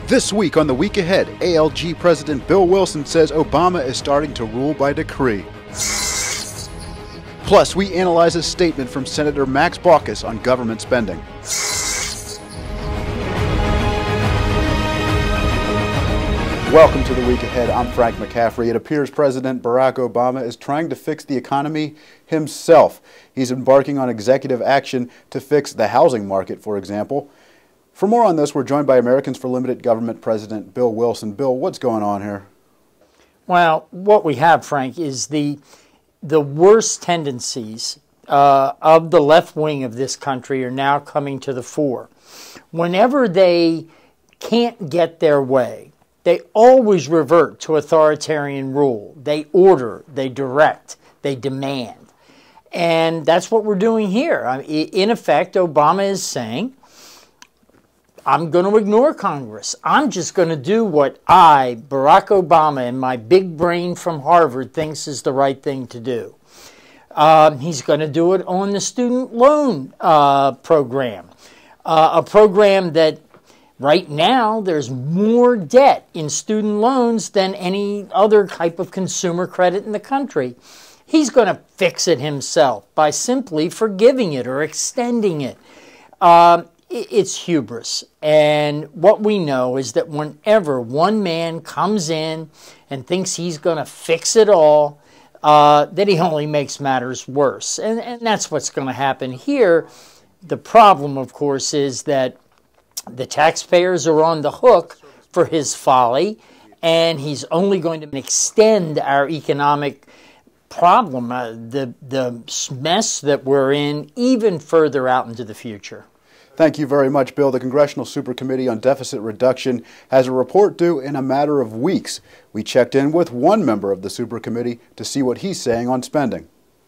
This week on The Week Ahead, ALG President Bill Wilson says Obama is starting to rule by decree. Plus, we analyze a statement from Senator Max Baucus on government spending. Welcome to The Week Ahead. I'm Frank McCaffrey. It appears President Barack Obama is trying to fix the economy himself. He's embarking on executive action to fix the housing market, for example. For more on this, we're joined by Americans for Limited Government President Bill Wilson. Bill, what's going on here? Well, what we have, Frank, is the worst tendencies of the left wing of this country are now coming to the fore. Whenever they can't get their way, they always revert to authoritarian rule. They order, they direct, they demand. And that's what we're doing here. In effect, Obama is saying, I'm going to ignore Congress. I'm just going to do what I, Barack Obama, and my big brain from Harvard thinks is the right thing to do. He's going to do it on the student loan program, a program that right now there's more debt in student loans than any other type of consumer credit in the country. He's going to fix it himself by simply forgiving it or extending it. It's hubris, and what we know is that whenever one man comes in and thinks he's going to fix it all, that he only makes matters worse, and that's what's going to happen here. The problem, of course, is that the taxpayers are on the hook for his folly, and he's only going to extend our economic problem, the mess that we're in, even further out into the future. Thank you very much, Bill. The Congressional Supercommittee on Deficit Reduction has a report due in a matter of weeks. We checked in with one member of the Supercommittee to see what he's saying on spending.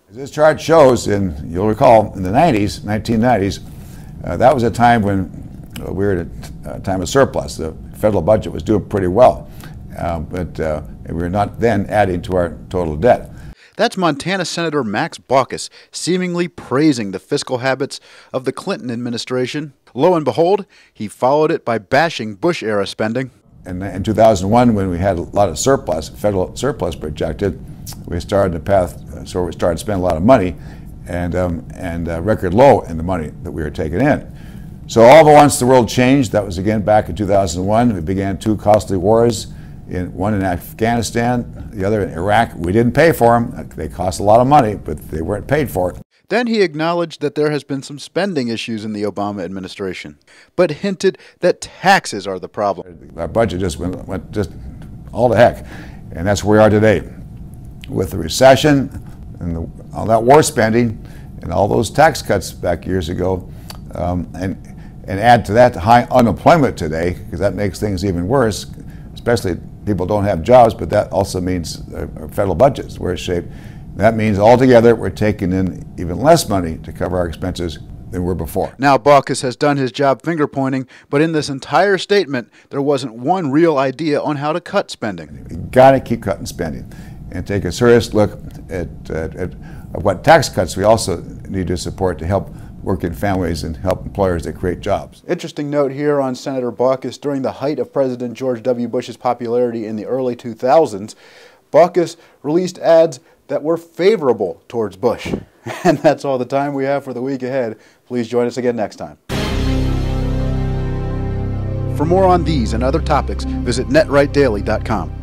This chart shows, you'll recall, in the 1990s, that was a time when we were at a time of surplus. The federal budget was doing pretty well, but we were not then adding to our total debt. That's Montana Senator Max Baucus seemingly praising the fiscal habits of the Clinton administration. Lo and behold, he followed it by bashing Bush-era spending. And in 2001, when we had a lot of surplus, federal surplus projected, we started the path, so we started spending a lot of money and record low in the money that we were taking in. So all but once the world changed, that was again back in 2001. We began two costly wars. One in Afghanistan, the other in Iraq. We didn't pay for them. They cost a lot of money, but they weren't paid for. Then he acknowledged that there has been some spending issues in the Obama administration, but hinted that taxes are the problem. Our budget just went just all to heck, and that's where we are today. With the recession and all that war spending and all those tax cuts back years ago, and add to that the high unemployment today, because that makes things even worse, especially people don't have jobs, but that also means our federal budget's worse shape. That means altogether we're taking in even less money to cover our expenses than we were before. Now Baucus has done his job finger-pointing, but in this entire statement, there wasn't one real idea on how to cut spending. You've got to keep cutting spending and take a serious look at what tax cuts we also need to support to help working families and help employers that create jobs. Interesting note here on Senator Baucus. During the height of President George W. Bush's popularity in the early 2000s, Baucus released ads that were favorable towards Bush. And that's all the time we have for The Week Ahead. Please join us again next time. For more on these and other topics, visit netrightdaily.com.